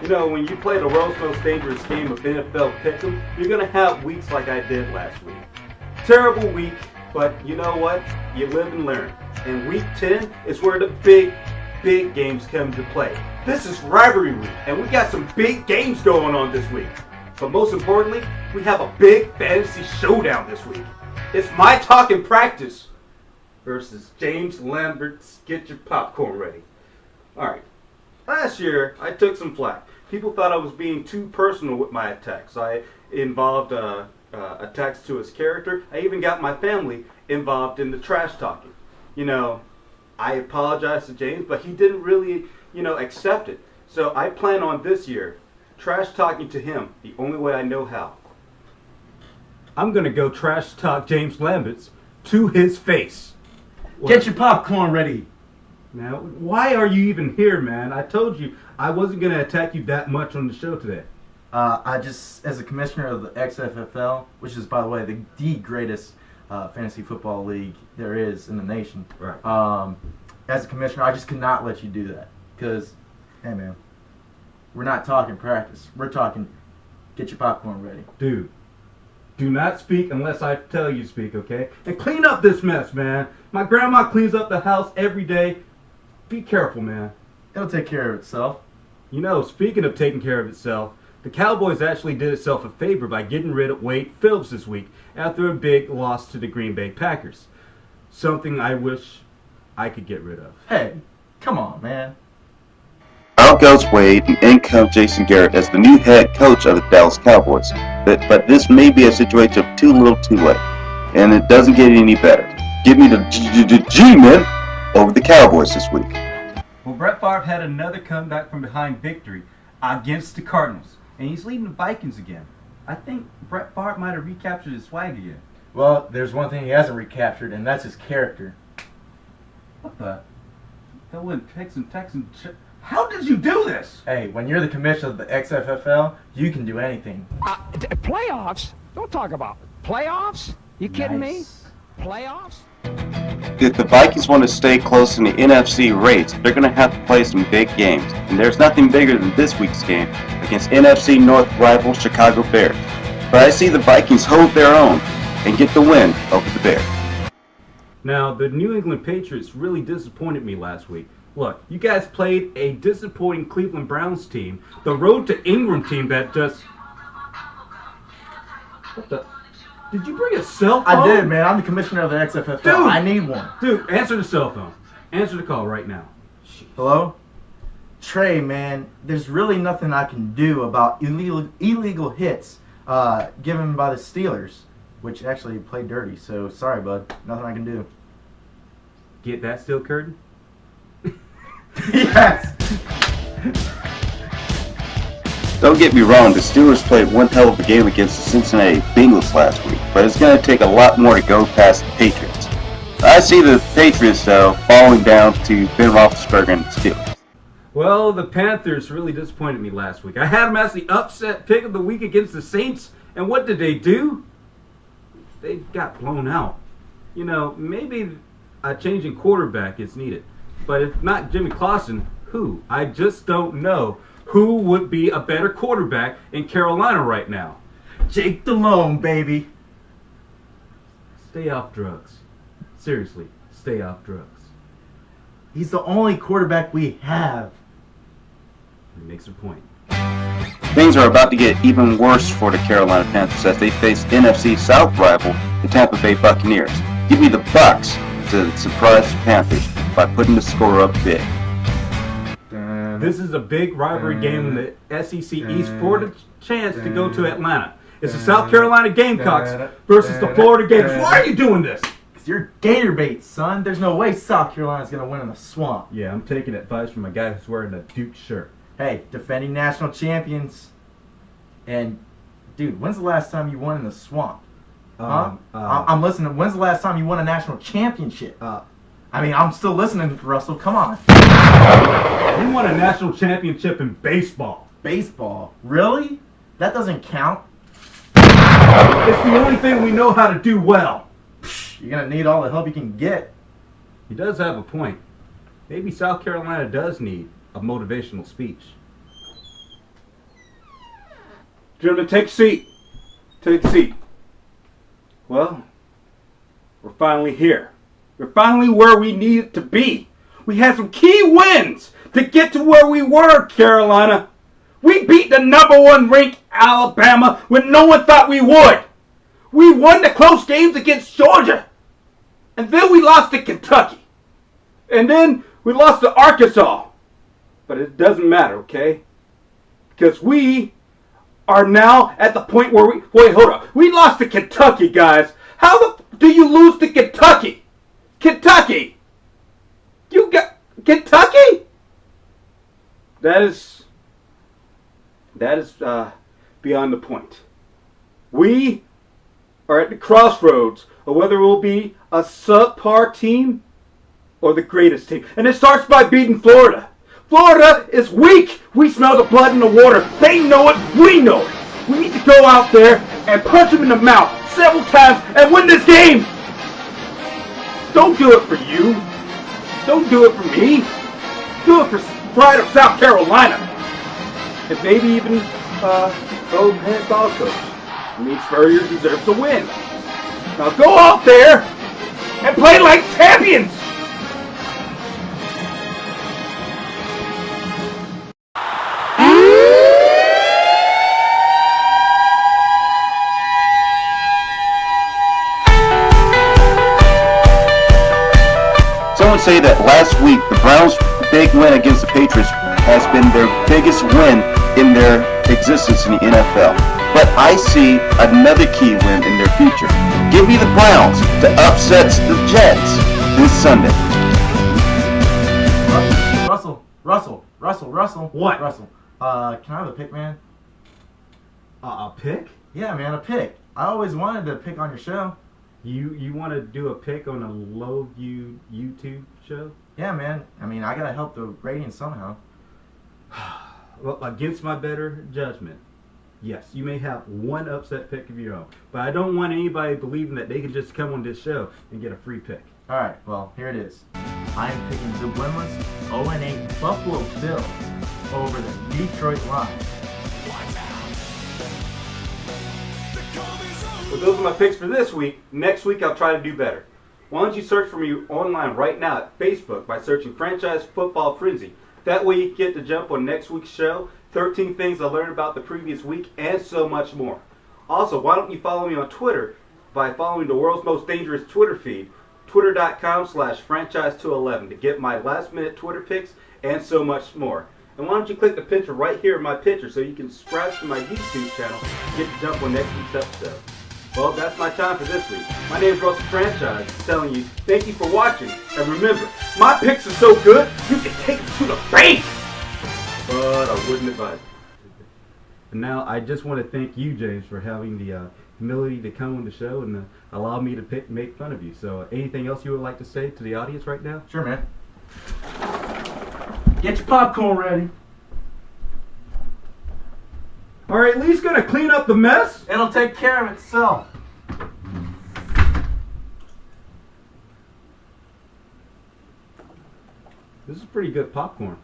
You know, when you play the world's most dangerous game of NFL Pick'em, you're going to have weeks like I did last week. Terrible week, but you know what? You live and learn. And week 10 is where the big games come to play. This is rivalry week, and we got some big games going on this week. But most importantly, we have a big fantasy showdown this week. It's my talk in practice versus James Lambert's Get Your Popcorn Ready. Alright, last year I took some flack. People thought I was being too personal with my attacks. I involved attacks to his character. I even got my family involved in the trash talking. You know, I apologized to James, but he didn't really, accept it. So I plan on this year trash talking to him the only way I know how. I'm going to go trash talk James Lambert's to his face. Get your popcorn ready. Now, why are you even here, man? I told you I wasn't going to attack you that much on the show today. I just, as a commissioner of the XFFL, which is, by the way, the greatest fantasy football league there is in the nation. Right. As a commissioner, I just could not let you do that. Because, hey, man, we're not talking practice. We're talking get your popcorn ready. Dude, do not speak unless I tell you to speak, okay? And clean up this mess, man. My grandma cleans up the house every day. Be careful, man. It'll take care of itself. You know, speaking of taking care of itself, the Cowboys actually did itself a favor by getting rid of Wade Phillips this week after a big loss to the Green Bay Packers. Something I wish I could get rid of. Hey, come on, man. Out goes Wade, and in comes Jason Garrett as the new head coach of the Dallas Cowboys. But this may be a situation of too little too late, and it doesn't get any better. Give me the G-men over the Cowboys this week. Well, Brett Favre had another comeback from behind victory against the Cardinals, and he's leading the Vikings again. I think Brett Favre might have recaptured his swag again. Well, there's one thing he hasn't recaptured, and that's his character. What the? That went Texan. How did you do this? Hey, when you're the commissioner of the XFFL, you can do anything. Playoffs? Don't talk about playoffs. You kidding me? Playoffs? If the Vikings want to stay close in the NFC race, they're going to have to play some big games. And there's nothing bigger than this week's game against NFC North rival Chicago Bears. But I see the Vikings hold their own and get the win over the Bears. Now, the New England Patriots really disappointed me last week. Look, you guys played a disappointing Cleveland Browns team, the Road to Ingram team that just... What the... Did you bring a cell phone? I did, man. I'm the commissioner of the XFFL. Dude, I need one. Dude, answer the cell phone. Answer the call right now. Hello? Trey, man, there's really nothing I can do about illegal hits given by the Steelers, which actually played dirty. So, sorry, bud. Nothing I can do. Get that steel curtain? Yes! Don't get me wrong, the Steelers played one hell of a game against the Cincinnati Bengals last week, but it's going to take a lot more to go past the Patriots. I see the Patriots, though, falling down to Ben Roethlisberger and the Steelers. Well, the Panthers really disappointed me last week. I had them as the upset pick of the week against the Saints, and what did they do? They got blown out. You know, maybe a change in quarterback is needed, but if not Jimmy Clausen, who? I just don't know. Who would be a better quarterback in Carolina right now? Jake Delhomme, baby. Stay off drugs. Seriously, stay off drugs. He's the only quarterback we have. He makes a point. Things are about to get even worse for the Carolina Panthers as they face NFC South rival, the Tampa Bay Buccaneers. Give me the Bucs to surprise the Panthers by putting the score up big. This is a big rivalry game in the SEC East for the chance to go to Atlanta. It's the South Carolina Gamecocks versus the Florida Gators. Why are you doing this? Because you're Gator bait, son. There's no way South Carolina's going to win in the swamp. Yeah, I'm taking advice from a guy who's wearing a Duke shirt. Hey, defending national champions. And, dude, when's the last time you won in the swamp? Huh? I'm listening. When's the last time you won a national championship? I'm still listening, Russell. Come on. We won a national championship in baseball. Baseball? Really? That doesn't count. It's the only thing we know how to do well. You're going to need all the help you can get. He does have a point. Maybe South Carolina does need a motivational speech. Gentlemen, take a seat. Take a seat. Well, we're finally here. We're finally where we needed to be. We had some key wins to get to where we were, Carolina. We beat the #1 ranked Alabama when no one thought we would. We won the close games against Georgia. And then we lost to Kentucky. And then we lost to Arkansas. But it doesn't matter, okay? Because we are now at the point where we... Wait, hold up. We lost to Kentucky, guys. How do you lose to Kentucky? Kentucky! You got... Kentucky? That is beyond the point. We are at the crossroads of whether it will be a subpar team or the greatest team. And it starts by beating Florida. Florida is weak. We smell the blood in the water. They know it. We know it. We need to go out there and punch them in the mouth several times and win this game. Don't do it for you. Don't do it for me. Do it for pride of South Carolina. And maybe even old head ball coach. I mean, Spurrier deserves to win. Now go out there and play like champions. Someone say that last week the Browns' big win against the Patriots has been their biggest win in their existence in the NFL. But I see another key win in their future. Give me the Browns to upset the Jets this Sunday. Russell. What? Russell. Can I have a pick, man? A pick? Yeah, man, a pick. I always wanted to pick on your show. You want to do a pick on a low-viewed YouTube show? Yeah, man. I mean, I gotta help the ratings somehow. Well, against my better judgment, yes, you may have one upset pick of your own, but I don't want anybody believing that they can just come on this show and get a free pick. All right, well, here it is. I'm picking the winless 0-8 Buffalo Bills over the Detroit Lions. Well, those are my picks for this week. Next week, I'll try to do better. Why don't you search for me online right now at Facebook by searching Franchise Football Frenzy. That way you get to jump on next week's show, 13 things I learned about the previous week, and so much more. Also, why don't you follow me on Twitter by following the world's most dangerous Twitter feed, twitter.com/franchise211 to get my last-minute Twitter picks and so much more. And why don't you click the picture right here in my picture so you can subscribe to my YouTube channel and get to jump on next week's episode. Well, that's my time for this week. My name is Russell Franchise, telling you thank you for watching. And remember, my picks are so good, you can take them to the bank. But I wouldn't advise it. And now, I just want to thank you, James, for having the humility to come on the show and allow me to make fun of you. So, anything else you would like to say to the audience right now? Sure, man. Get your popcorn ready. Are you at least going to clean up the mess? It'll take care of itself. This is pretty good popcorn.